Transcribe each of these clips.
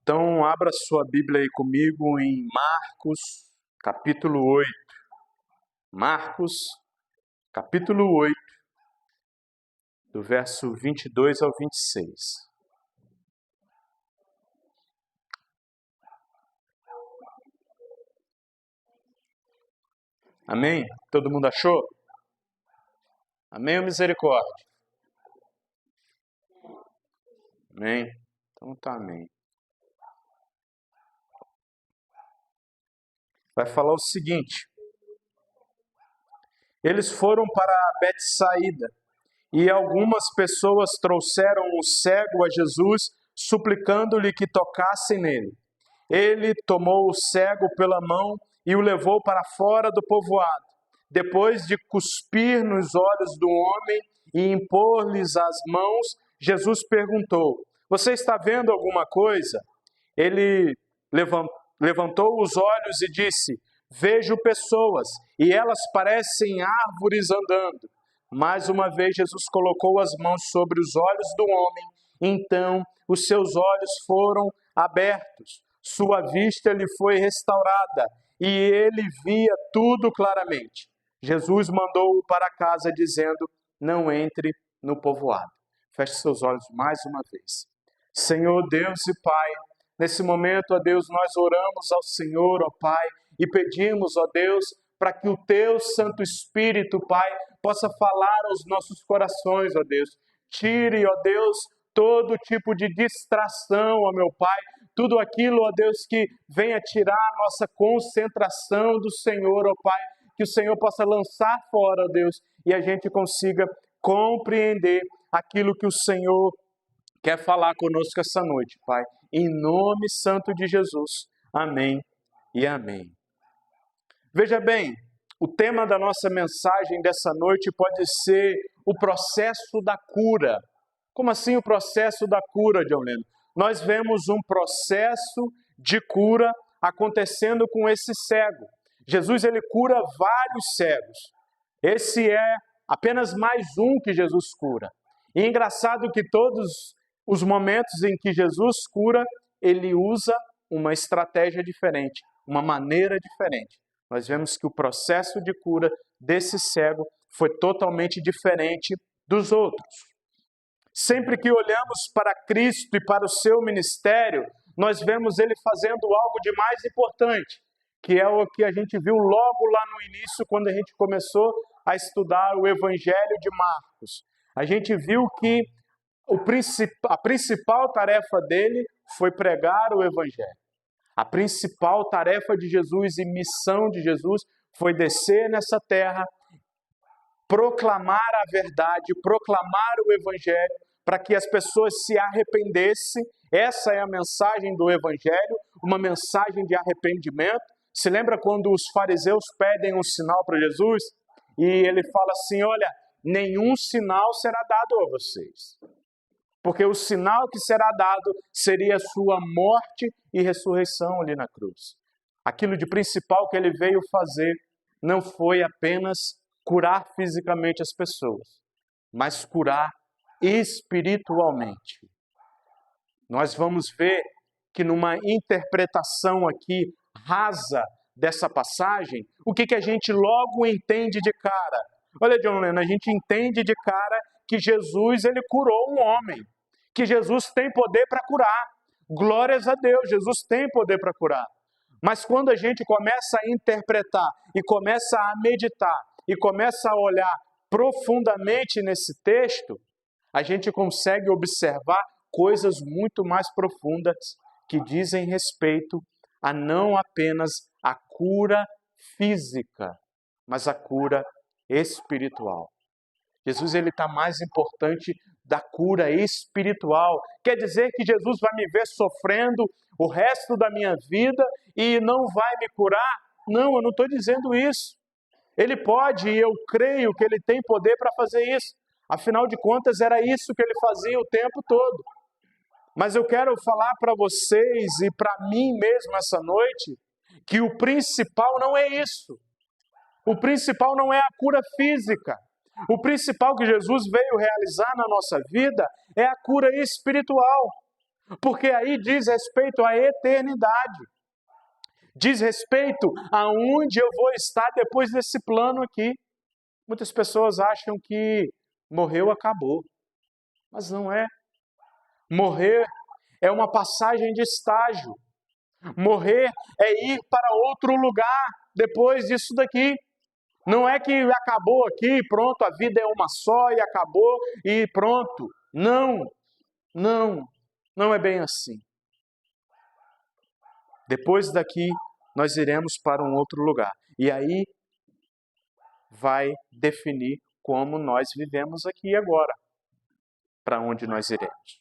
Então, abra sua Bíblia aí comigo em Marcos, capítulo 8. Marcos, capítulo 8, do verso 22 ao 26. Amém? Todo mundo achou? Amém ou misericórdia? Amém? Então tá, amém. Vai falar o seguinte: eles foram para Betsaída e algumas pessoas trouxeram um cego a Jesus, suplicando-lhe que tocassem nele. Ele tomou o cego pela mão e o levou para fora do povoado. Depois de cuspir nos olhos do homem e impor-lhes as mãos, Jesus perguntou: "Você está vendo alguma coisa?" Ele levantou os olhos e disse: "Vejo pessoas, e elas parecem árvores andando." Mais uma vez Jesus colocou as mãos sobre os olhos do homem, então os seus olhos foram abertos, sua vista lhe foi restaurada, e ele via tudo claramente. Jesus mandou-o para casa, dizendo: "Não entre no povoado." Feche seus olhos mais uma vez. Senhor Deus e Pai, nesse momento, ó Deus, nós oramos ao Senhor, ó Pai, e pedimos, ó Deus, para que o Teu Santo Espírito, Pai, possa falar aos nossos corações, ó Deus. Tire, ó Deus, todo tipo de distração, ó meu Pai, tudo aquilo, ó Deus, que venha tirar a nossa concentração do Senhor, ó Pai, que o Senhor possa lançar fora, ó Deus, e a gente consiga compreender aquilo que o Senhor quer falar conosco essa noite, Pai. Em nome santo de Jesus. Amém e amém. Veja bem, o tema da nossa mensagem dessa noite pode ser o processo da cura. Como assim o processo da cura, John Lennon? Nós vemos um processo de cura acontecendo com esse cego. Jesus, ele cura vários cegos. Esse é apenas mais um que Jesus cura. E é engraçado que todos os momentos em que Jesus cura, ele usa uma estratégia diferente, uma maneira diferente. Nós vemos que o processo de cura desse cego foi totalmente diferente dos outros. Sempre que olhamos para Cristo e para o seu ministério, nós vemos ele fazendo algo de mais importante, que é o que a gente viu logo lá no início, quando a gente começou a estudar o Evangelho de Marcos. A gente viu que a principal tarefa dele foi pregar o Evangelho. A principal tarefa de Jesus e missão de Jesus foi descer nessa terra, proclamar a verdade, proclamar o Evangelho, para que as pessoas se arrependessem. Essa é a mensagem do Evangelho, uma mensagem de arrependimento. Se lembra quando os fariseus pedem um sinal para Jesus? E ele fala assim: olha, nenhum sinal será dado a vocês. Porque o sinal que será dado seria a sua morte e ressurreição ali na cruz. Aquilo de principal que ele veio fazer não foi apenas curar fisicamente as pessoas, mas curar espiritualmente. Nós vamos ver que numa interpretação aqui rasa dessa passagem, o que a gente logo entende de cara? Olha, John Lennon, a gente entende de cara que Jesus, ele curou um homem, que Jesus tem poder para curar. Glórias a Deus, Jesus tem poder para curar. Mas quando a gente começa a interpretar e começa a meditar e começa a olhar profundamente nesse texto, a gente consegue observar coisas muito mais profundas que dizem respeito a não apenas a cura física, mas a cura espiritual. Jesus, ele está mais importante da cura espiritual. Quer dizer que Jesus vai me ver sofrendo o resto da minha vida e não vai me curar? Não, eu não estou dizendo isso. Ele pode, e eu creio que ele tem poder para fazer isso. Afinal de contas, era isso que ele fazia o tempo todo. Mas eu quero falar para vocês e para mim mesmo essa noite, que o principal não é isso. O principal não é a cura física. O principal que Jesus veio realizar na nossa vida é a cura espiritual. porque aí diz respeito à eternidade. Diz respeito aonde eu vou estar depois desse plano aqui. Muitas pessoas acham que morreu, acabou. Mas não é. Morrer é uma passagem de estágio. Morrer é ir para outro lugar depois disso daqui. Não é que acabou aqui, pronto, a vida é uma só e acabou e pronto. Não é bem assim. Depois daqui, nós iremos para um outro lugar. E aí vai definir como nós vivemos aqui e agora, para onde nós iremos.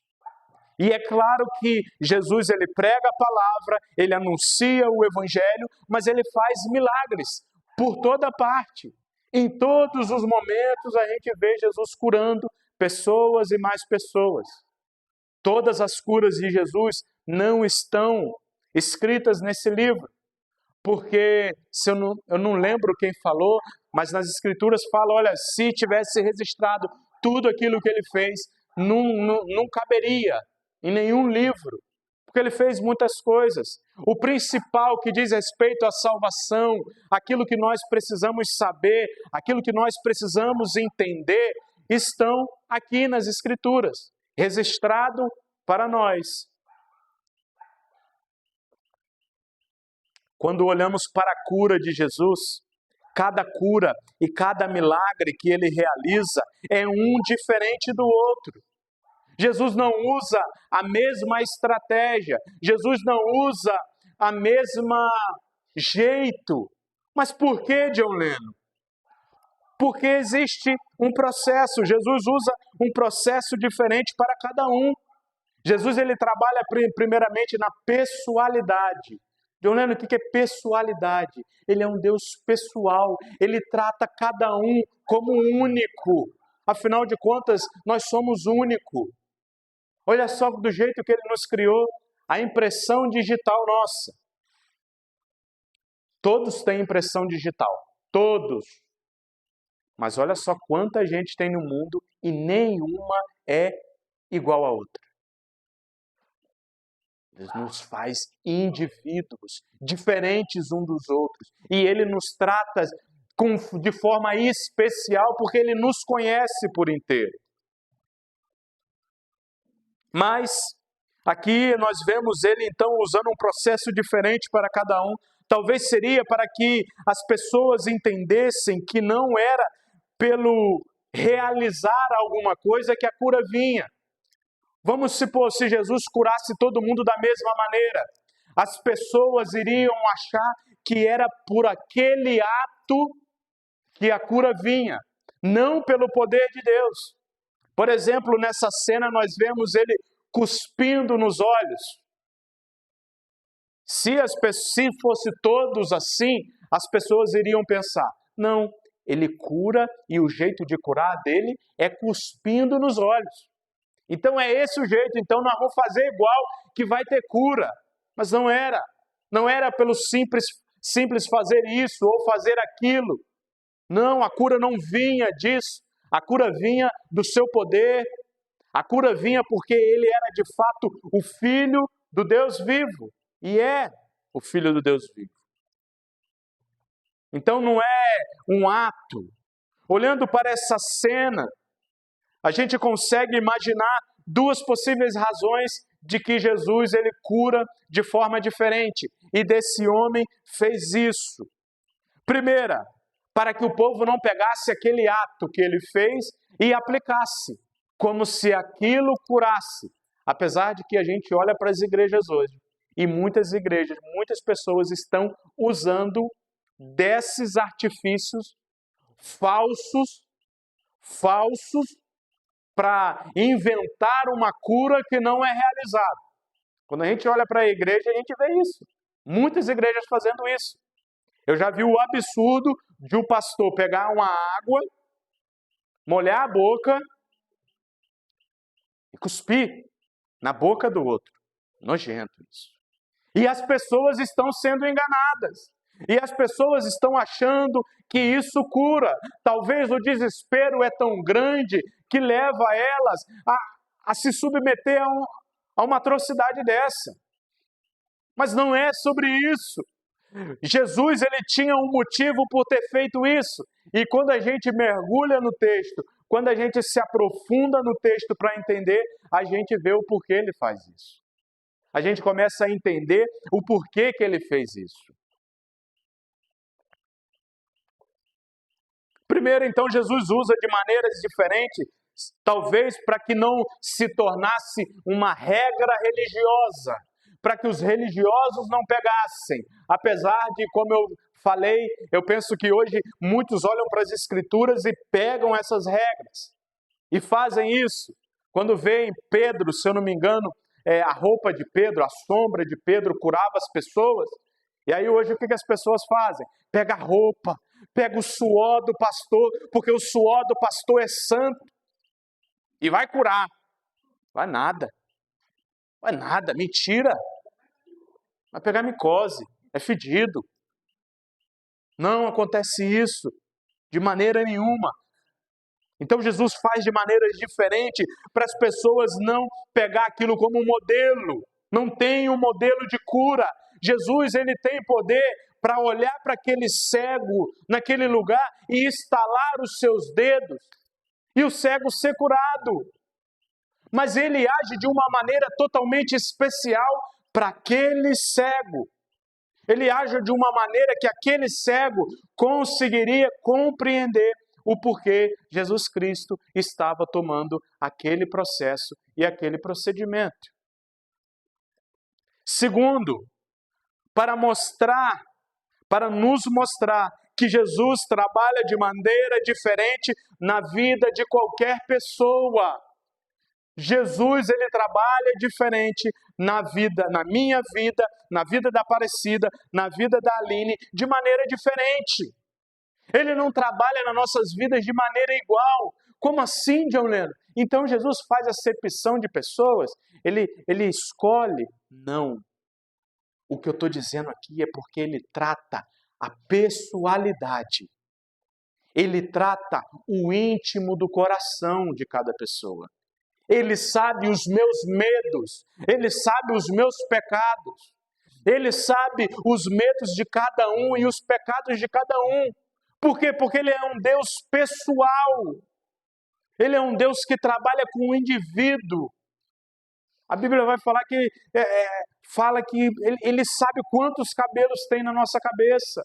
E é claro que Jesus, ele prega a palavra, ele anuncia o evangelho, mas ele faz milagres por toda parte. Em todos os momentos a gente vê Jesus curando pessoas e mais pessoas. Todas as curas de Jesus não estão escritas nesse livro, porque eu não lembro quem falou, mas nas escrituras fala, olha, se tivesse registrado tudo aquilo que ele fez, não caberia em nenhum livro, porque ele fez muitas coisas. O principal que diz respeito à salvação, aquilo que nós precisamos saber, aquilo que nós precisamos entender, estão aqui nas Escrituras, registrado para nós. Quando olhamos para a cura de Jesus, cada cura e cada milagre que ele realiza é um diferente do outro. Jesus não usa a mesma estratégia, Jesus não usa a mesma jeito. Mas por que, John Lennon? Porque existe um processo, Jesus usa um processo diferente para cada um. Jesus, ele trabalha primeiramente na pessoalidade. John Lennon, o que é pessoalidade? Ele é um Deus pessoal, ele trata cada um como único. Afinal de contas, nós somos únicos. Olha só do jeito que ele nos criou, a impressão digital nossa. Todos têm impressão digital, todos. Mas olha só quanta gente tem no mundo e nenhuma é igual a outra. Deus nos faz indivíduos, diferentes uns dos outros. E ele nos trata de forma especial porque ele nos conhece por inteiro. Mas aqui nós vemos ele então usando um processo diferente para cada um. Talvez seria para que as pessoas entendessem que não era pelo realizar alguma coisa que a cura vinha. Vamos supor, se Jesus curasse todo mundo da mesma maneira, as pessoas iriam achar que era por aquele ato que a cura vinha, não pelo poder de Deus. Por exemplo, nessa cena nós vemos ele cuspindo nos olhos. Se fosse todos assim, as pessoas iriam pensar, não, ele cura e o jeito de curar dele é cuspindo nos olhos. Então é esse o jeito, então nós vamos fazer igual que vai ter cura. Mas não era. Não era pelo simples fazer isso ou fazer aquilo. Não, a cura não vinha disso. A cura vinha do seu poder. A cura vinha porque ele era de fato o Filho do Deus vivo. E é o Filho do Deus vivo. Então não é um ato. Olhando para essa cena, a gente consegue imaginar duas possíveis razões de que Jesus ele cura de forma diferente. E desse homem fez isso. Primeira, para que o povo não pegasse aquele ato que ele fez e aplicasse, como se aquilo curasse. Apesar de que a gente olha para as igrejas hoje, e muitas igrejas, muitas pessoas estão usando desses artifícios falsos, para inventar uma cura que não é realizada. Quando a gente olha para a igreja, a gente vê isso. Muitas igrejas fazendo isso. Eu já vi o absurdo de um pastor pegar uma água, molhar a boca e cuspir na boca do outro. Nojento isso. E as pessoas estão sendo enganadas. E as pessoas estão achando que isso cura. Talvez o desespero é tão grande que leva elas a se submeter a uma atrocidade dessa. Mas não é sobre isso. Jesus, ele tinha um motivo por ter feito isso. E quando a gente mergulha no texto, quando a gente se aprofunda no texto para entender, a gente vê o porquê ele faz isso. A gente começa a entender o porquê que ele fez isso. Primeiro, então, Jesus usa de maneiras diferentes, talvez para que não se tornasse uma regra religiosa, para que os religiosos não pegassem. Apesar de, como eu falei, eu penso que hoje muitos olham para as Escrituras e pegam essas regras e fazem isso. Quando veem Pedro, se eu não me engano, a roupa de Pedro, a sombra de Pedro curava as pessoas. E aí hoje o que as pessoas fazem? Pega a roupa, pega o suor do pastor, porque o suor do pastor é santo, e vai curar. Vai nada, mentira. Vai pegar micose, é fedido. Não acontece isso, de maneira nenhuma. Então Jesus faz de maneiras diferentes para as pessoas não pegar aquilo como um modelo. Não tem um modelo de cura. Jesus, ele tem poder para olhar para aquele cego naquele lugar e estalar os seus dedos e o cego ser curado. Mas ele age de uma maneira totalmente especial para aquele cego. Ele age de uma maneira que aquele cego conseguiria compreender o porquê Jesus Cristo estava tomando aquele processo e aquele procedimento. Segundo, para nos mostrar que Jesus trabalha de maneira diferente na vida de qualquer pessoa. Jesus, ele trabalha diferente na minha vida, na vida da Aparecida, na vida da Aline, de maneira diferente. Ele não trabalha nas nossas vidas de maneira igual. Como assim, John Lennon? Então Jesus faz acepção de pessoas? Ele escolhe? Não. O que eu estou dizendo aqui é porque ele trata a pessoalidade. Ele trata o íntimo do coração de cada pessoa. Ele sabe os meus medos, ele sabe os meus pecados, ele sabe os medos de cada um e os pecados de cada um. Por quê? Porque ele é um Deus pessoal. Ele é um Deus que trabalha com o indivíduo. A Bíblia vai falar que ele sabe quantos cabelos tem na nossa cabeça.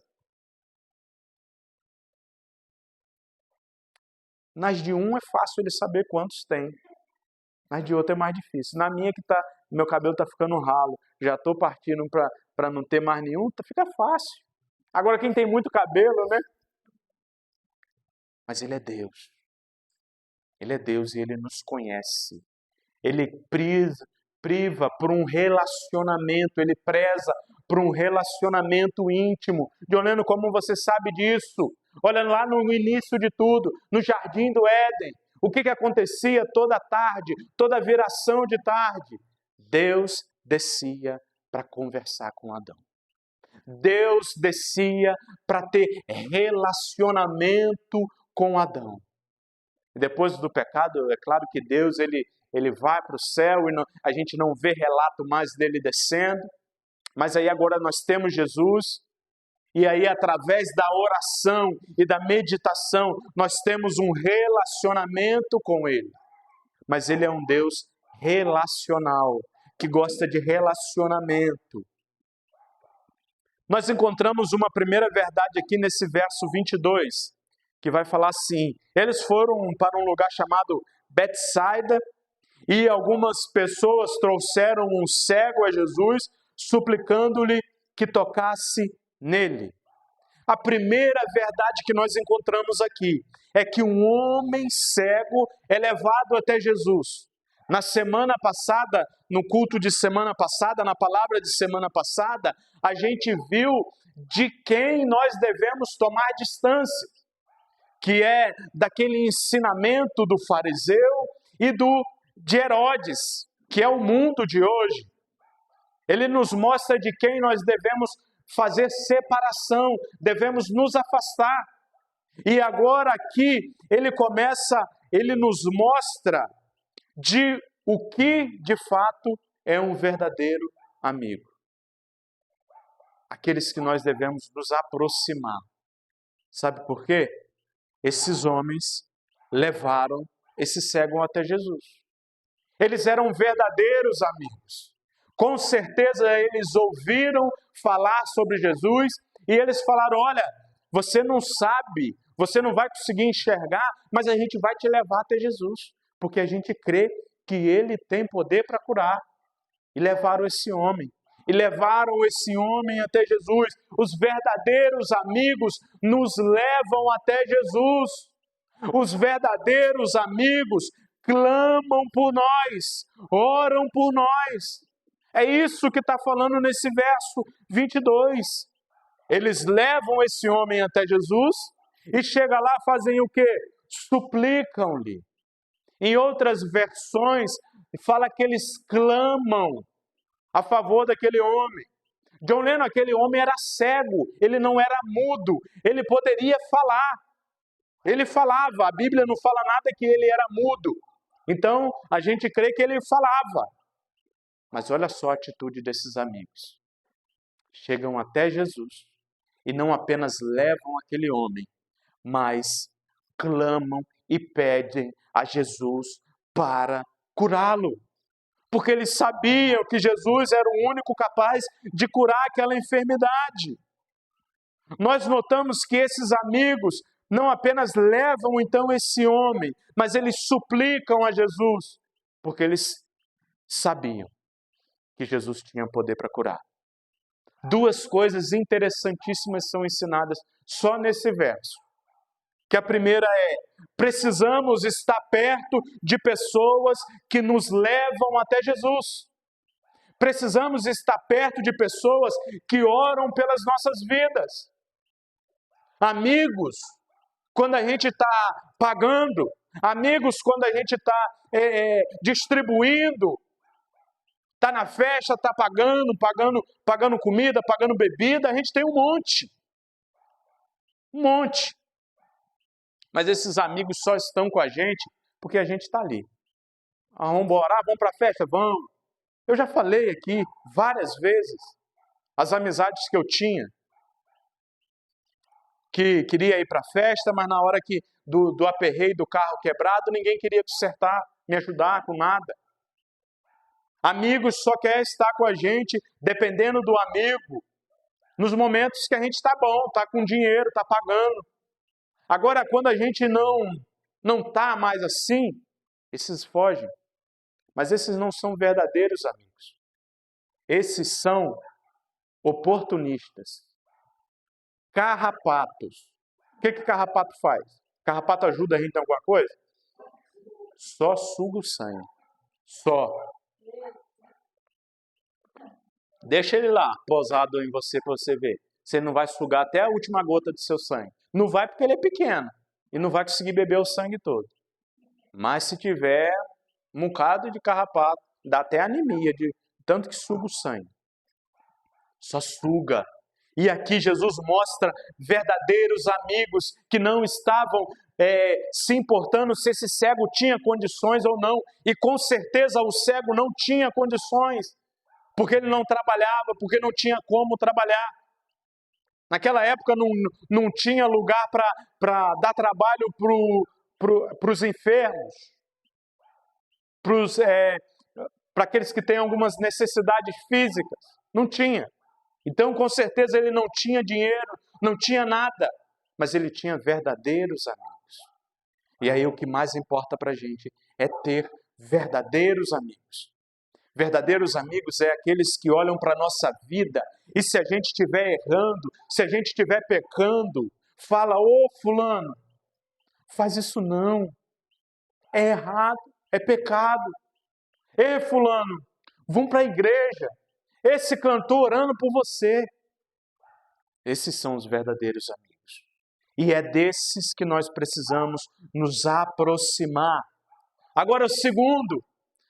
Nas de um é fácil ele saber quantos tem. Nas de outro é mais difícil. Na minha que meu cabelo está ficando ralo, já estou partindo para não ter mais nenhum, fica fácil. Agora quem tem muito cabelo, né? Mas ele é Deus. Ele é Deus e ele nos conhece. Ele priva por um relacionamento, ele preza por um relacionamento íntimo. Dioneno, como você sabe disso? Olha lá no início de tudo, no Jardim do Éden, o que acontecia toda tarde, toda viração de tarde? Deus descia para conversar com Adão. Deus descia para ter relacionamento com Adão. E depois do pecado, é claro que Deus ele vai para o céu e a gente não vê relato mais dele descendo. Mas aí agora nós temos Jesus. E aí, através da oração e da meditação, nós temos um relacionamento com Ele. Mas Ele é um Deus relacional, que gosta de relacionamento. Nós encontramos uma primeira verdade aqui nesse verso 22, que vai falar assim: eles foram para um lugar chamado Betsaida, e algumas pessoas trouxeram um cego a Jesus, suplicando-lhe que tocasse nele. A primeira verdade que nós encontramos aqui é que um homem cego é levado até Jesus. Na semana passada, no culto de semana passada, na palavra de semana passada, a gente viu de quem nós devemos tomar distância, que é daquele ensinamento do fariseu e de Herodes, que é o mundo de hoje. Ele nos mostra de quem nós devemos fazer separação, devemos nos afastar. E agora aqui ele nos mostra de o que de fato é um verdadeiro amigo? Aqueles que nós devemos nos aproximar. Sabe por quê? Esses homens levaram esse cego até Jesus. Eles eram verdadeiros amigos. Com certeza eles ouviram falar sobre Jesus e eles falaram: olha, você não sabe, você não vai conseguir enxergar, mas a gente vai te levar até Jesus, porque a gente crê que Ele tem poder para curar. E levaram esse homem. E levaram esse homem até Jesus. Os verdadeiros amigos nos levam até Jesus. Os verdadeiros amigos clamam por nós, oram por nós. É isso que está falando nesse verso 22. Eles levam esse homem até Jesus e chega lá, fazem o quê? Suplicam-lhe. Em outras versões, fala que eles clamam a favor daquele homem. John Lennon, aquele homem era cego, ele não era mudo, ele poderia falar. Ele falava, a Bíblia não fala nada que ele era mudo. Então, a gente crê que ele falava. Mas olha só a atitude desses amigos. Chegam até Jesus e não apenas levam aquele homem, mas clamam e pedem a Jesus para curá-lo. Porque eles sabiam que Jesus era o único capaz de curar aquela enfermidade. Nós notamos que esses amigos não apenas levam então esse homem, mas eles suplicam a Jesus, porque eles sabiam que Jesus tinha poder para curar. Duas coisas interessantíssimas são ensinadas só nesse verso. Que a primeira é: precisamos estar perto de pessoas que nos levam até Jesus. Precisamos estar perto de pessoas que oram pelas nossas vidas. Amigos, quando a gente está pagando. Amigos, quando a gente está distribuindo. Está na festa, está pagando comida, pagando bebida. A gente tem um monte. Um monte. Mas esses amigos só estão com a gente porque a gente está ali. Vamos embora, vamos para a festa? Vamos. Eu já falei aqui várias vezes as amizades que eu tinha, que queria ir para a festa, mas na hora do aperreio do carro quebrado, ninguém queria consertar, me ajudar com nada. Amigos só quer estar com a gente, dependendo do amigo, nos momentos que a gente está bom, está com dinheiro, está pagando. Agora, quando a gente não está mais assim, esses fogem. Mas esses não são verdadeiros amigos. Esses são oportunistas. Carrapatos. O que carrapato faz? Carrapato ajuda a gente em alguma coisa? Só suga o sangue. Só. Deixa ele lá, posado em você, para você ver. Você não vai sugar até a última gota do seu sangue. Não vai porque ele é pequeno. E não vai conseguir beber o sangue todo. Mas se tiver um bocado de carrapato, dá até anemia, de tanto que suga o sangue. Só suga. E aqui Jesus mostra verdadeiros amigos que não estavam se importando se esse cego tinha condições ou não. E com certeza o cego não tinha condições, porque ele não trabalhava, porque não tinha como trabalhar. Naquela época não tinha lugar para dar trabalho para os enfermos, para aqueles que têm algumas necessidades físicas. Não tinha. Então, com certeza, ele não tinha dinheiro, não tinha nada, mas ele tinha verdadeiros amigos. E aí o que mais importa para a gente é ter verdadeiros amigos. Verdadeiros amigos é aqueles que olham para a nossa vida e se a gente estiver errando, se a gente estiver pecando, fala: ô fulano, faz isso não, é errado, é pecado. Ei fulano, vamos para a igreja, esse cantor orando por você. Esses são os verdadeiros amigos. E é desses que nós precisamos nos aproximar. Agora, o segundo,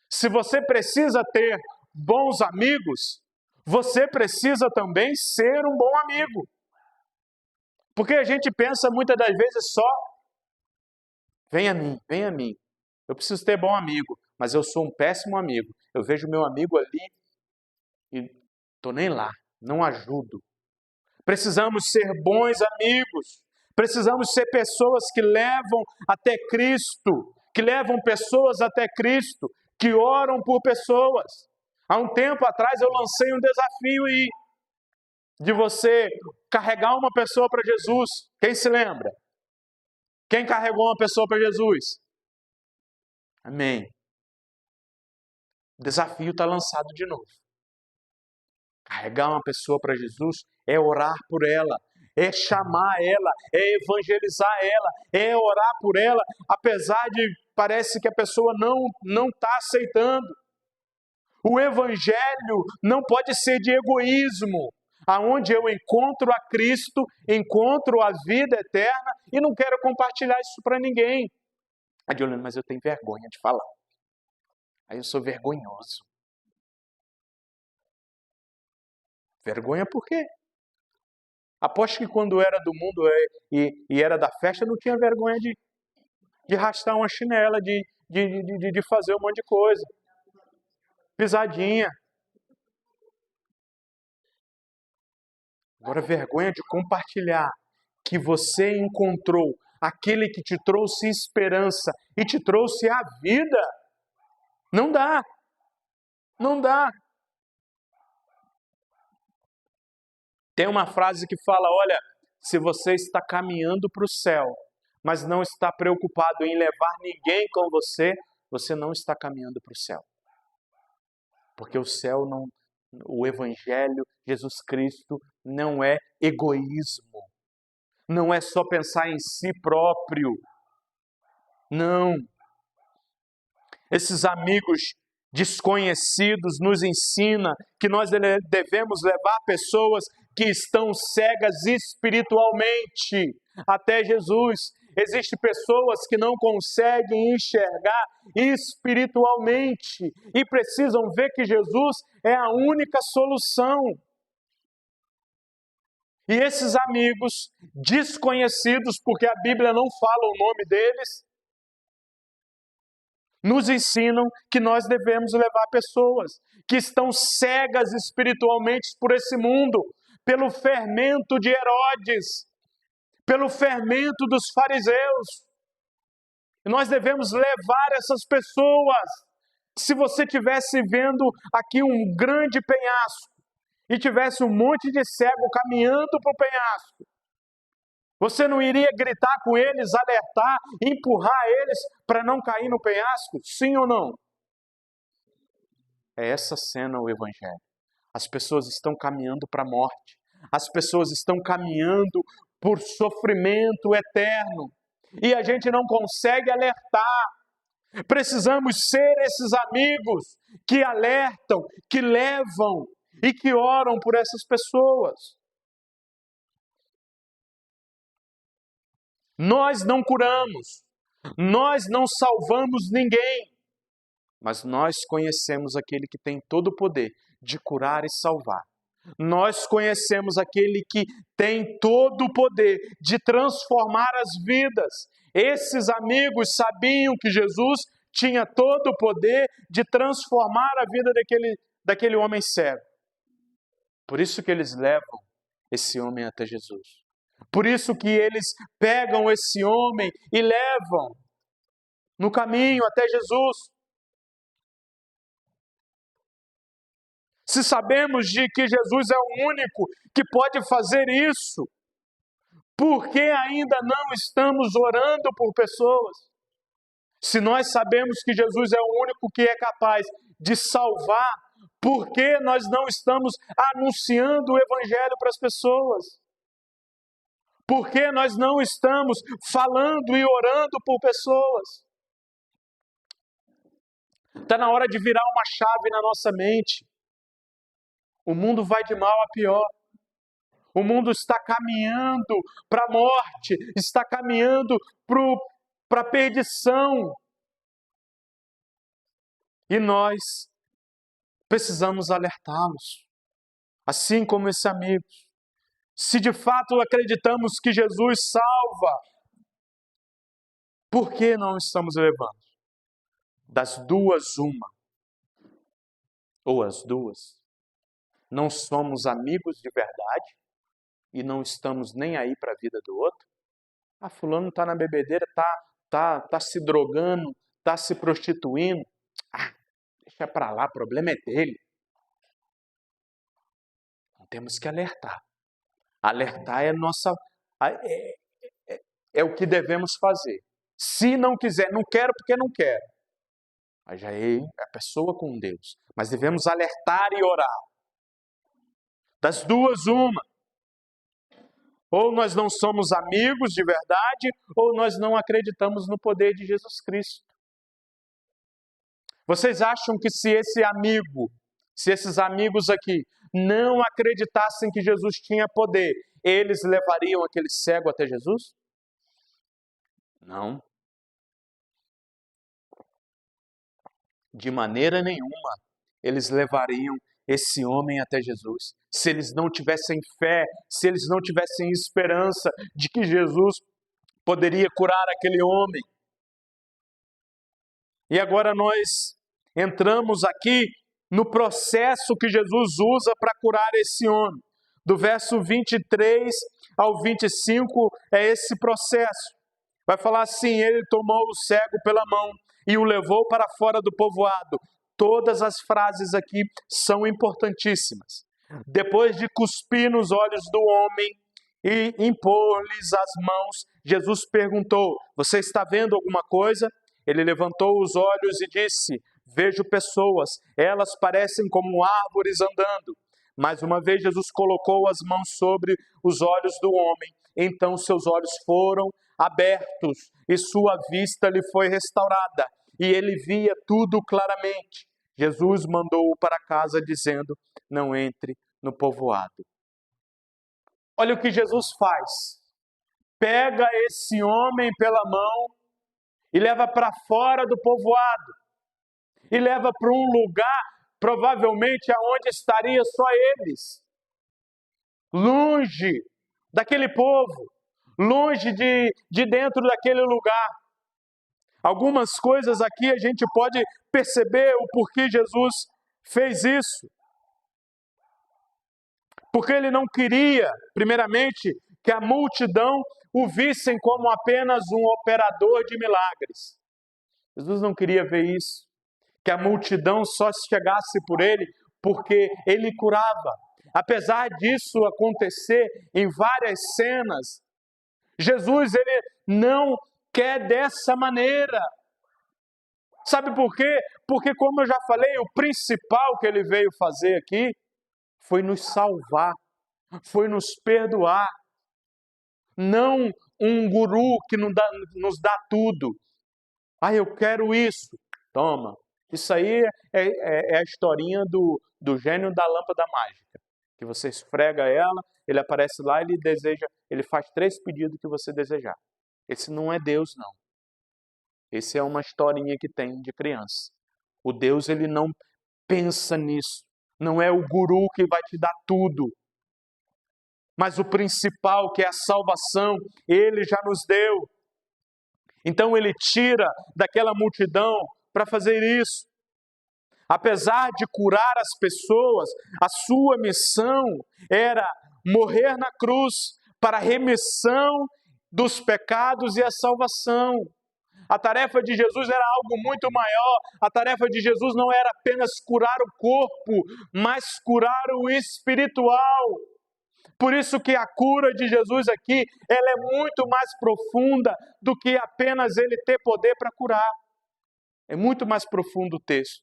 se você precisa ter bons amigos, você precisa também ser um bom amigo. Porque a gente pensa muitas das vezes só: vem a mim, eu preciso ter bom amigo, mas eu sou um péssimo amigo. Eu vejo meu amigo ali e tô nem lá, não ajudo. Precisamos ser bons amigos. Precisamos ser pessoas que levam até Cristo, que levam pessoas até Cristo, que oram por pessoas. Há um tempo atrás eu lancei um desafio aí, de você carregar uma pessoa para Jesus. Quem se lembra? Quem carregou uma pessoa para Jesus? Amém. O desafio está lançado de novo. Carregar uma pessoa para Jesus é orar por ela, é chamar ela, é evangelizar ela, é orar por ela, apesar de parece que a pessoa não está aceitando. O evangelho não pode ser de egoísmo, aonde eu encontro a Cristo, encontro a vida eterna e não quero compartilhar isso para ninguém. Adilene, mas eu tenho vergonha de falar. Aí eu sou vergonhoso. Vergonha por quê? Aposto que quando era do mundo e era da festa, não tinha vergonha de arrastar uma chinela, de fazer um monte de coisa. Pisadinha. Agora, vergonha de compartilhar que você encontrou aquele que te trouxe esperança e te trouxe a vida. Não dá. Não dá. Tem uma frase que fala, olha, se você está caminhando para o céu, mas não está preocupado em levar ninguém com você, você não está caminhando para o céu. Porque o céu não, o Evangelho, Jesus Cristo, não é egoísmo. Não é só pensar em si próprio. Não. Esses amigos desconhecidos nos ensina que nós devemos levar pessoas que estão cegas espiritualmente até Jesus. Existem pessoas que não conseguem enxergar espiritualmente e precisam ver que Jesus é a única solução. E esses amigos desconhecidos, porque a Bíblia não fala o nome deles, nos ensinam que nós devemos levar pessoas que estão cegas espiritualmente por esse mundo, pelo fermento de Herodes, pelo fermento dos fariseus. Nós devemos levar essas pessoas. Se você estivesse vendo aqui um grande penhasco e tivesse um monte de cego caminhando para o penhasco, você não iria gritar com eles, alertar, empurrar eles para não cair no penhasco? Sim ou não? É essa cena o Evangelho. As pessoas estão caminhando para a morte. As pessoas estão caminhando por sofrimento eterno. E a gente não consegue alertar. Precisamos ser esses amigos que alertam, que levam e que oram por essas pessoas. Nós não curamos, nós não salvamos ninguém, mas nós conhecemos aquele que tem todo o poder de curar e salvar. Nós conhecemos aquele que tem todo o poder de transformar as vidas. Esses amigos sabiam que Jesus tinha todo o poder de transformar a vida daquele homem cego. Por isso que eles levam esse homem até Jesus. Por isso que eles pegam esse homem e levam no caminho até Jesus. Se sabemos de que Jesus é o único que pode fazer isso, por que ainda não estamos orando por pessoas? Se nós sabemos que Jesus é o único que é capaz de salvar, por que nós não estamos anunciando o Evangelho para as pessoas? Por que nós não estamos falando e orando por pessoas? Está na hora de virar uma chave na nossa mente. O mundo vai de mal a pior. O mundo está caminhando para a morte, está caminhando para a perdição. E nós precisamos alertá-los, assim como esses amigos. Se de fato acreditamos que Jesus salva, por que não estamos levando? Das duas, uma. ou as duas. Não somos amigos de verdade e não estamos nem aí para a vida do outro. Ah, fulano está na bebedeira, tá se drogando, está se prostituindo. Ah, deixa para lá, o problema é dele. Não temos que alertar. Alertar é é o que devemos fazer. Se não quiser, não quero porque não quero. Mas já é a pessoa com Deus. Mas devemos alertar e orar. Das duas, uma. Ou nós não somos amigos de verdade, ou nós não acreditamos no poder de Jesus Cristo. Vocês acham que se esses amigos aqui não acreditassem que Jesus tinha poder, eles levariam aquele cego até Jesus? Não. De maneira nenhuma eles levariam esse homem até Jesus. Se eles não tivessem fé, se eles não tivessem esperança de que Jesus poderia curar aquele homem. E agora nós entramos aqui no processo que Jesus usa para curar esse homem. Do verso 23 ao 25 é esse processo. Vai falar assim: ele tomou o cego pela mão e o levou para fora do povoado. Todas as frases aqui são importantíssimas. Depois de cuspir nos olhos do homem e impor-lhes as mãos, Jesus perguntou: você está vendo alguma coisa? Ele levantou os olhos e disse: vejo pessoas, elas parecem como árvores andando. Mais uma vez Jesus colocou as mãos sobre os olhos do homem. Então seus olhos foram abertos e sua vista lhe foi restaurada. E ele via tudo claramente. Jesus mandou-o para casa dizendo: não entre no povoado. Olha o que Jesus faz. Pega esse homem pela mão e leva para fora do povoado. E leva para um lugar, provavelmente, aonde estaria só eles. Longe daquele povo. Longe de dentro daquele lugar. Algumas coisas aqui a gente pode perceber o porquê Jesus fez isso. Porque ele não queria, primeiramente, que a multidão o vissem como apenas um operador de milagres. Jesus não queria ver isso. Que a multidão só chegasse por ele porque ele curava. Apesar disso acontecer em várias cenas, Jesus ele não quer dessa maneira. Sabe por quê? Porque, como eu já falei, o principal que ele veio fazer aqui foi nos salvar, foi nos perdoar. Não um guru que nos dá tudo. Ah, eu quero isso. Toma. Isso aí é a historinha do gênio da lâmpada mágica. Que você esfrega ela, ele aparece lá, ele faz 3 pedidos que você desejar. Esse não é Deus, não. Esse é uma historinha que tem de criança. O Deus, ele não pensa nisso. Não é o guru que vai te dar tudo. Mas o principal, que é a salvação, ele já nos deu. Então ele tira daquela multidão para fazer isso. Apesar de curar as pessoas, a sua missão era morrer na cruz para a remissão dos pecados e a salvação. A tarefa de Jesus era algo muito maior. A tarefa de Jesus não era apenas curar o corpo, mas curar o espiritual. Por isso que a cura de Jesus aqui, ela é muito mais profunda do que apenas ele ter poder para curar. É muito mais profundo o texto.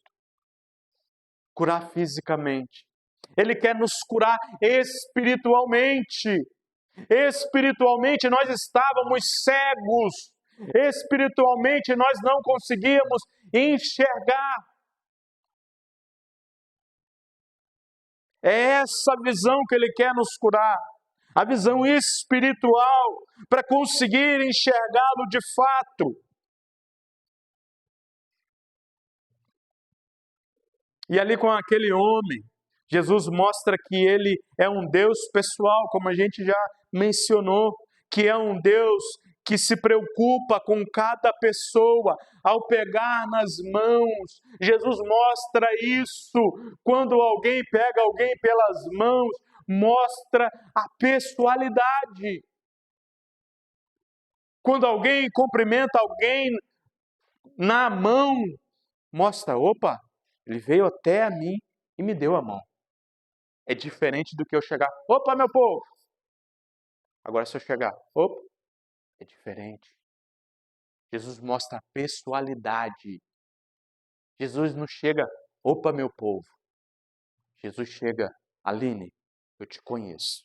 Curar fisicamente. Ele quer nos curar espiritualmente. Espiritualmente nós estávamos cegos. Espiritualmente nós não conseguíamos enxergar. É essa visão que ele quer nos curar. A visão espiritual, para conseguir enxergá-lo de fato. E ali com aquele homem, Jesus mostra que ele é um Deus pessoal, como a gente já mencionou, que é um Deus que se preocupa com cada pessoa ao pegar nas mãos. Jesus mostra isso quando alguém pega alguém pelas mãos, mostra a pessoalidade. Quando alguém cumprimenta alguém na mão, mostra, opa, ele veio até a mim e me deu a mão. É diferente do que eu chegar, opa, meu povo. Agora se eu chegar, opa, é diferente. Jesus mostra a pessoalidade. Jesus não chega, opa, meu povo. Jesus chega, Aline, eu te conheço.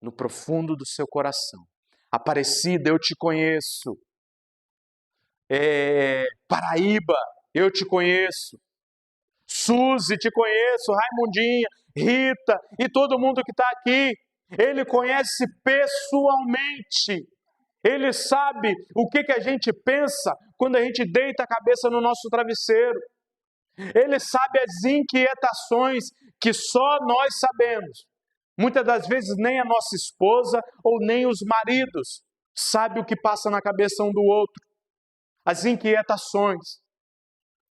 No profundo do seu coração. Aparecida, eu te conheço. Paraíba, eu te conheço. Suzy, te conheço. Raimundinha, Rita e todo mundo que está aqui. Ele conhece pessoalmente. Ele sabe o que a gente pensa quando a gente deita a cabeça no nosso travesseiro. Ele sabe as inquietações que só nós sabemos. Muitas das vezes nem a nossa esposa ou nem os maridos sabem o que passa na cabeça um do outro. As inquietações.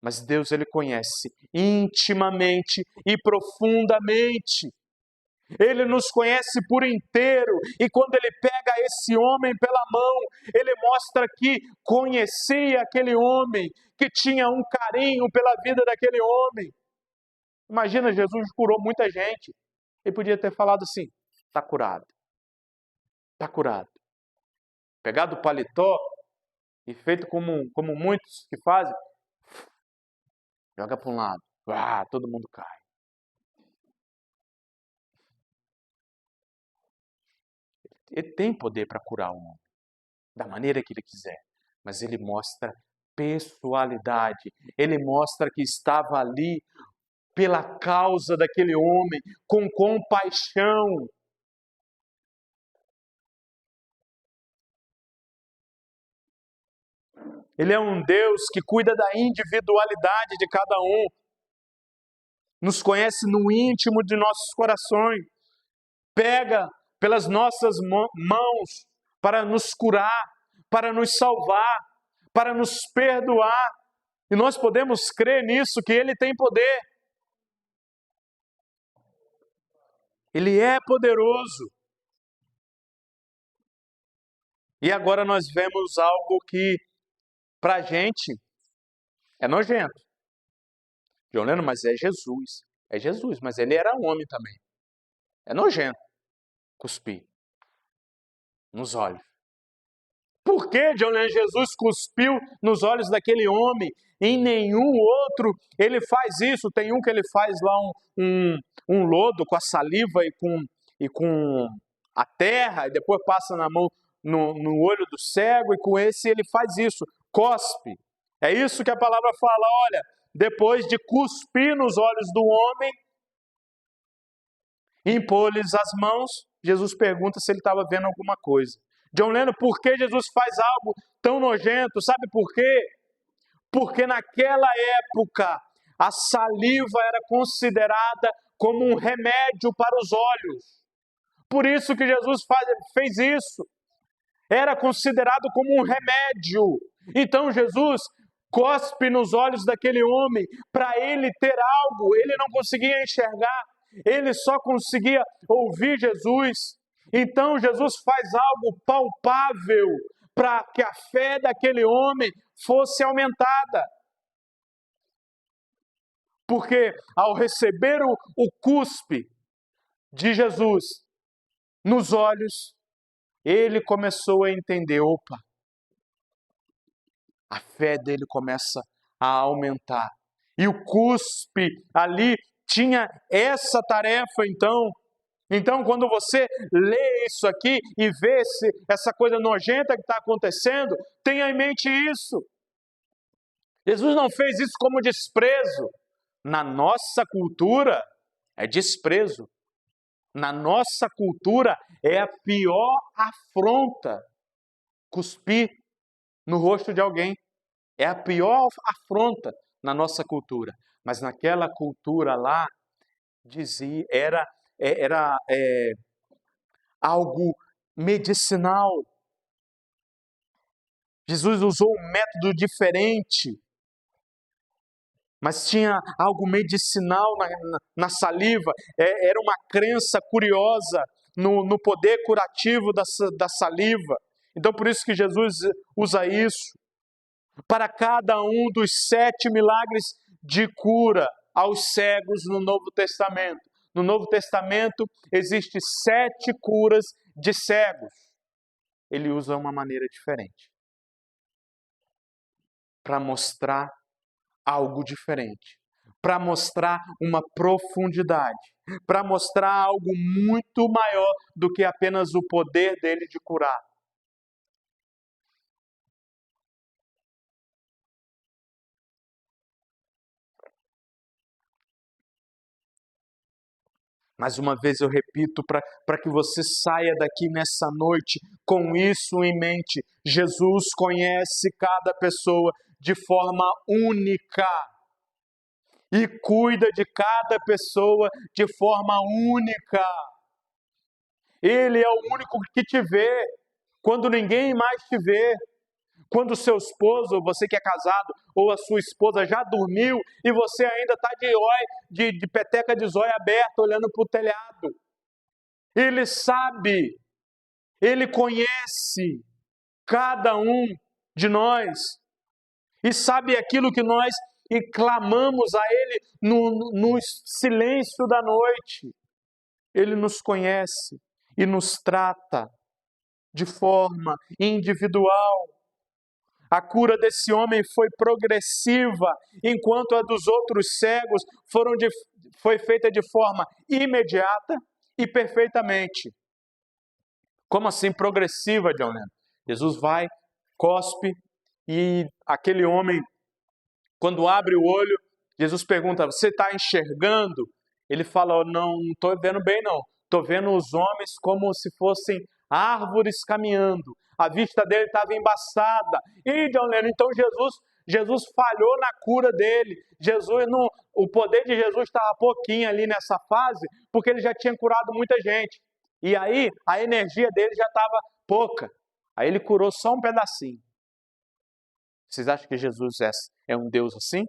Mas Deus, Ele conhece intimamente e profundamente. Ele nos conhece por inteiro, e quando Ele pega esse homem pela mão, Ele mostra que conhecia aquele homem, que tinha um carinho pela vida daquele homem. Imagina, Jesus curou muita gente. Ele podia ter falado assim, está curado. Está curado. Pegado o paletó e feito como muitos que fazem, joga para um lado, todo mundo cai. Ele tem poder para curar o homem, da maneira que Ele quiser, mas Ele mostra pessoalidade, Ele mostra que estava ali pela causa daquele homem, com compaixão. Ele é um Deus que cuida da individualidade de cada um, nos conhece no íntimo de nossos corações, pega pelas nossas mãos para nos curar, para nos salvar, para nos perdoar. E nós podemos crer nisso, que Ele tem poder. Ele é poderoso. E agora nós vemos algo que, para a gente, é nojento. John Lennon, mas é Jesus. É Jesus, mas Ele era homem também. É nojento cuspir nos olhos. Por que John Lennon, Jesus cuspiu nos olhos daquele homem? Em nenhum outro Ele faz isso. Tem um que Ele faz lá um lodo com a saliva e com a terra, e depois passa na mão no olho do cego, e com esse Ele faz isso, cospe. É isso que a palavra fala, olha, depois de cuspir nos olhos do homem, impor-lhes as mãos, Jesus pergunta se ele estava vendo alguma coisa. John Lennon, por que Jesus faz algo tão nojento? Sabe por quê? Porque naquela época a saliva era considerada como um remédio para os olhos. Por isso que Jesus fez isso. Era considerado como um remédio. Então Jesus cospe nos olhos daquele homem para ele ter algo. Ele não conseguia enxergar. Ele só conseguia ouvir Jesus. Então Jesus faz algo palpável para que a fé daquele homem fosse aumentada. Porque ao receber o cuspe de Jesus nos olhos, ele começou a entender, opa, a fé dele começa a aumentar. E o cuspe ali tinha essa tarefa, então. Então, quando você lê isso aqui e vê essa coisa nojenta que está acontecendo, tenha em mente isso. Jesus não fez isso como desprezo. Na nossa cultura, é desprezo. Na nossa cultura, é a pior afronta. Cuspir no rosto de alguém. É a pior afronta na nossa cultura. Mas naquela cultura lá, dizia, era algo medicinal. Jesus usou um método diferente, mas tinha algo medicinal na saliva. Era uma crença curiosa no poder curativo da saliva. Então, por isso que Jesus usa isso. Para cada um dos 7 milagres de cura aos cegos no Novo Testamento. No Novo Testamento, existem 7 curas de cegos. Ele usa uma maneira diferente para mostrar algo diferente, para mostrar uma profundidade, para mostrar algo muito maior do que apenas o poder dele de curar. Mais uma vez eu repito, para que você saia daqui nessa noite com isso em mente. Jesus conhece cada pessoa de forma única e cuida de cada pessoa de forma única. Ele é o único que te vê quando ninguém mais te vê. Quando o seu esposo, ou você que é casado, ou a sua esposa já dormiu e você ainda está de peteca de zóio aberta, olhando para o telhado. Ele sabe, Ele conhece cada um de nós e sabe aquilo que nós clamamos a Ele no silêncio da noite. Ele nos conhece e nos trata de forma individual. A cura desse homem foi progressiva, enquanto a dos outros cegos foi feita de forma imediata e perfeitamente. Como assim progressiva, John Lennon? Jesus vai, cospe, e aquele homem, quando abre o olho, Jesus pergunta: você está enxergando? Ele fala: não estou vendo bem não, estou vendo os homens como se fossem árvores caminhando. A vista dele estava embaçada. E, John Lennon, então Jesus falhou na cura dele. O poder de Jesus estava pouquinho ali nessa fase, porque ele já tinha curado muita gente. E aí, a energia dele já estava pouca. Aí ele curou só um pedacinho. Vocês acham que Jesus é um Deus assim?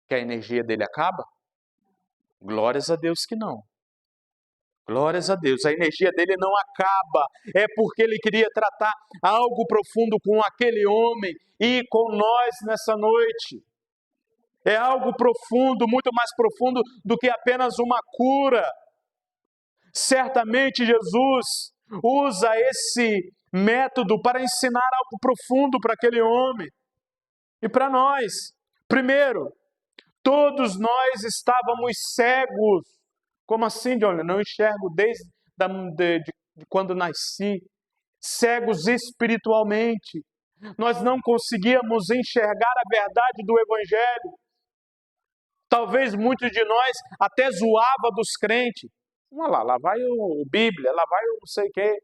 Que a energia dele acaba? Glórias a Deus que não. Glórias a Deus, a energia dele não acaba, é porque ele queria tratar algo profundo com aquele homem e com nós nessa noite. É algo profundo, muito mais profundo do que apenas uma cura. Certamente Jesus usa esse método para ensinar algo profundo para aquele homem e para nós. Primeiro, todos nós estávamos cegos. Como assim, John? Não enxergo desde quando nasci. Cegos espiritualmente. Nós não conseguíamos enxergar a verdade do Evangelho. Talvez muitos de nós até zoava dos crentes. Olha lá vai o Bíblia, lá vai o não sei o quê.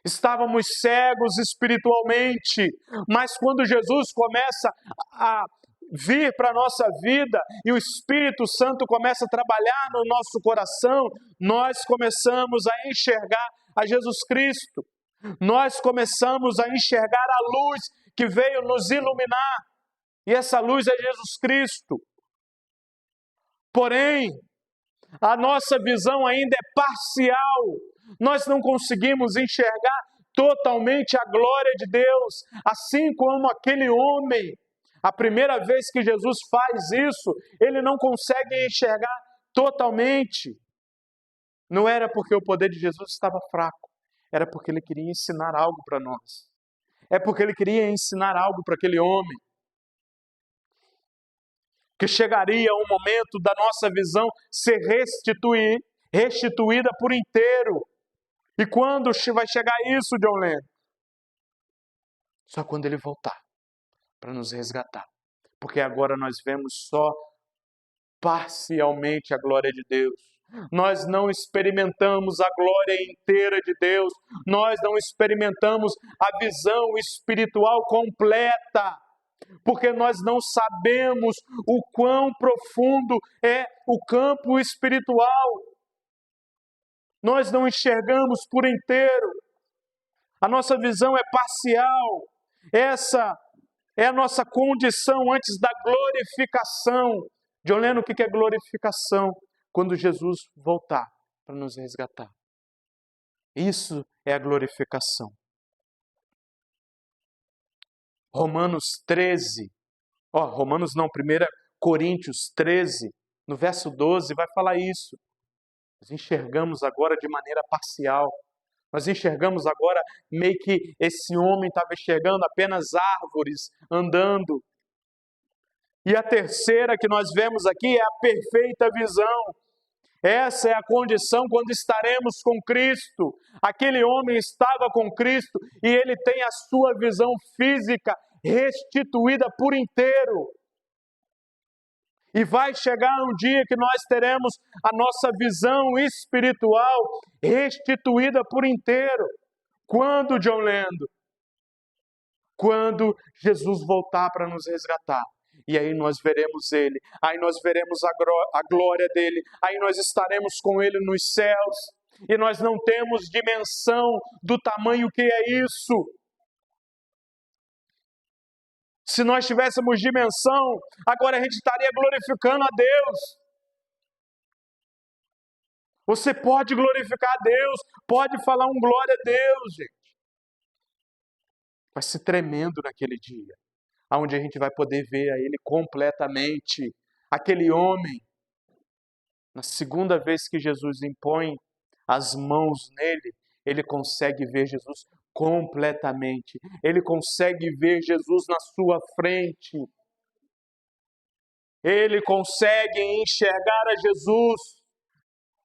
Estávamos cegos espiritualmente, mas quando Jesus começa a vir para a nossa vida e o Espírito Santo começa a trabalhar no nosso coração, nós começamos a enxergar a Jesus Cristo. Nós começamos a enxergar a luz que veio nos iluminar. E essa luz é Jesus Cristo. Porém, a nossa visão ainda é parcial. Nós não conseguimos enxergar totalmente a glória de Deus, assim como aquele homem. A primeira vez que Jesus faz isso, ele não consegue enxergar totalmente. Não era porque o poder de Jesus estava fraco, era porque ele queria ensinar algo para nós. É porque ele queria ensinar algo para aquele homem. Que chegaria um momento da nossa visão ser restituída por inteiro. E quando vai chegar isso, John Lennon? Só quando ele voltar para nos resgatar. Porque agora nós vemos só parcialmente a glória de Deus. Nós não experimentamos a glória inteira de Deus. Nós não experimentamos a visão espiritual completa. Porque nós não sabemos o quão profundo é o campo espiritual. Nós não enxergamos por inteiro. A nossa visão é parcial. Essa é a nossa condição antes da glorificação. John Lennon, o que é glorificação? Quando Jesus voltar para nos resgatar. Isso é a glorificação. Romanos 13, Romanos não, 1 Coríntios 13, no verso 12, vai falar isso. Nós enxergamos agora de maneira parcial. Nós enxergamos agora meio que esse homem estava enxergando apenas árvores andando. E a terceira que nós vemos aqui é a perfeita visão. Essa é a condição quando estaremos com Cristo. Aquele homem estava com Cristo e ele tem a sua visão física restituída por inteiro. E vai chegar um dia que nós teremos a nossa visão espiritual restituída por inteiro. Quando, John Lennon? Quando Jesus voltar para nos resgatar. E aí nós veremos Ele, aí nós veremos a glória dEle, aí nós estaremos com Ele nos céus. E nós não temos dimensão do tamanho que é isso. Se nós tivéssemos dimensão, agora a gente estaria glorificando a Deus. Você pode glorificar a Deus, pode falar um glória a Deus, gente. Vai ser tremendo naquele dia, onde a gente vai poder ver a Ele completamente. Aquele homem, na segunda vez que Jesus impõe as mãos nele, ele consegue ver Jesus completamente. Ele consegue ver Jesus na sua frente. Ele consegue enxergar a Jesus.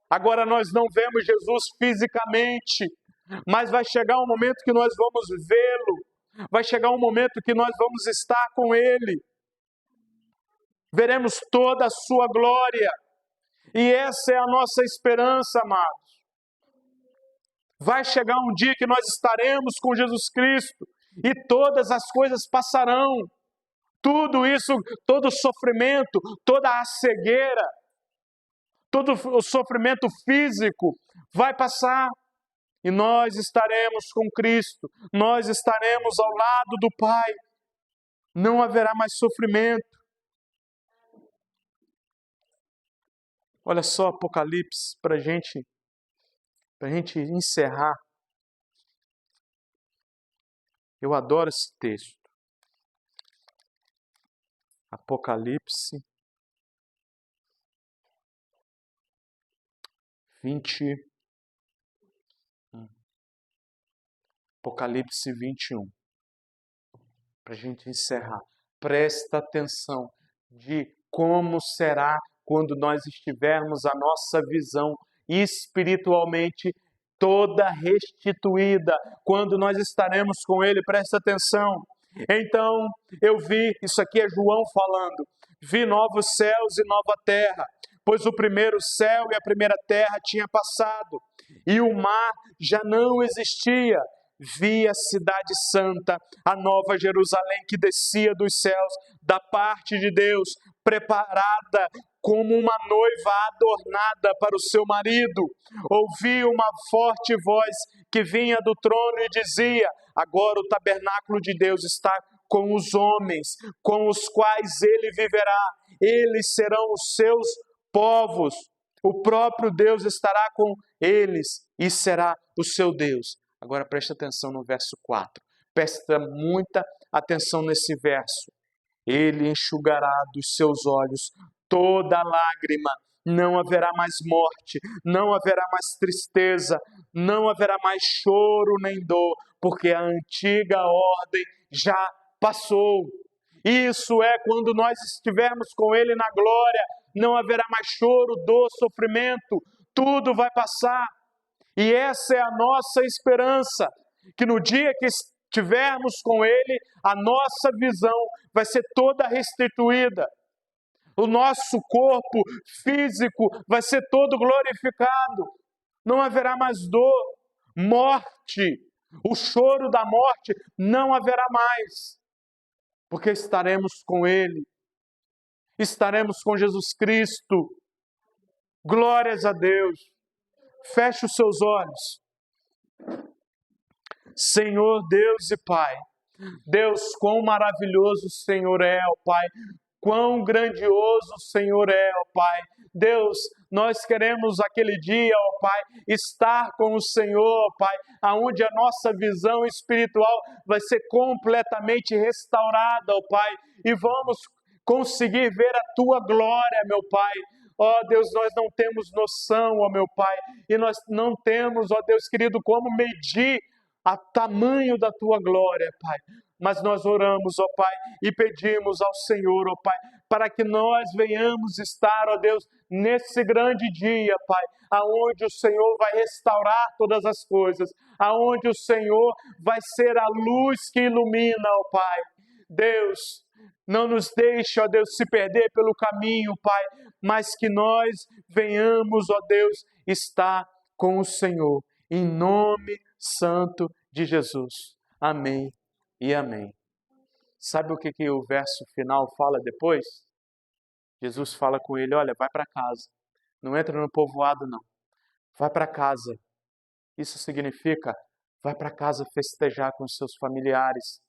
Agora nós não vemos Jesus fisicamente, mas vai chegar um momento que nós vamos vê-lo. Vai chegar um momento que nós vamos estar com Ele. Veremos toda a sua glória. E essa é a nossa esperança, amados. Vai chegar um dia que nós estaremos com Jesus Cristo e todas as coisas passarão. Tudo isso, todo o sofrimento, toda a cegueira, todo o sofrimento físico vai passar. E nós estaremos com Cristo, nós estaremos ao lado do Pai. Não haverá mais sofrimento. Olha só Apocalipse para a gente encerrar. Eu adoro esse texto. Apocalipse 21. Apocalipse 21. Para a gente encerrar. Presta atenção de como será quando nós estivermos a nossa visão espiritualmente toda restituída, quando nós estaremos com Ele. Presta atenção. Então eu vi, isso aqui é João falando, vi novos céus e nova terra, pois o primeiro céu e a primeira terra tinha passado, e o mar já não existia. Vi a cidade santa, a nova Jerusalém que descia dos céus, da parte de Deus, preparada como uma noiva adornada para o seu marido. Ouvi uma forte voz que vinha do trono e dizia: agora o tabernáculo de Deus está com os homens, com os quais ele viverá. Eles serão os seus povos. O próprio Deus estará com eles e será o seu Deus. Agora preste atenção no verso 4. Presta muita atenção nesse verso. Ele enxugará dos seus olhos toda lágrima. Não haverá mais morte, não haverá mais tristeza, não haverá mais choro nem dor, porque a antiga ordem já passou. Isso é quando nós estivermos com Ele na glória. Não haverá mais choro, dor, sofrimento. Tudo vai passar. E essa é a nossa esperança, que no dia que estivermos com Ele, a nossa visão vai ser toda restituída. O nosso corpo físico vai ser todo glorificado. Não haverá mais dor, morte, o choro da morte não haverá mais, porque estaremos com Ele, estaremos com Jesus Cristo. Glórias a Deus. Feche os seus olhos. Senhor Deus e Pai, Deus, quão maravilhoso o Senhor é, ó Pai. Quão grandioso o Senhor é, ó Pai. Deus, nós queremos aquele dia, ó Pai, estar com o Senhor, ó Pai, aonde a nossa visão espiritual vai ser completamente restaurada, ó Pai, e vamos conseguir ver a Tua glória, meu Pai. Ó Deus, nós não temos noção, ó meu Pai, e nós não temos, ó Deus querido, como medir a tamanho da Tua glória, Pai. Mas nós oramos, ó Pai, e pedimos ao Senhor, ó Pai, para que nós venhamos estar, ó Deus, nesse grande dia, Pai, aonde o Senhor vai restaurar todas as coisas, aonde o Senhor vai ser a luz que ilumina, ó Pai. Deus, não nos deixe, ó Deus, se perder pelo caminho, Pai, mas que nós venhamos, ó Deus, estar com o Senhor, em nome santo de Jesus. Amém e amém. Sabe o que o verso final fala depois? Jesus fala com ele, olha, vai para casa, não entra no povoado não, vai para casa. Isso significa, vai para casa festejar com seus familiares,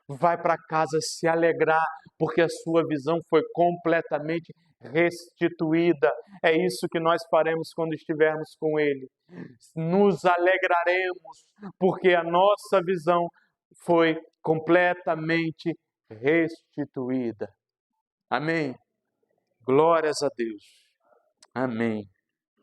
vai para casa se alegrar, porque a sua visão foi completamente restituída. É isso que nós faremos quando estivermos com Ele. Nos alegraremos, porque a nossa visão foi completamente restituída. Amém? Glórias a Deus. Amém.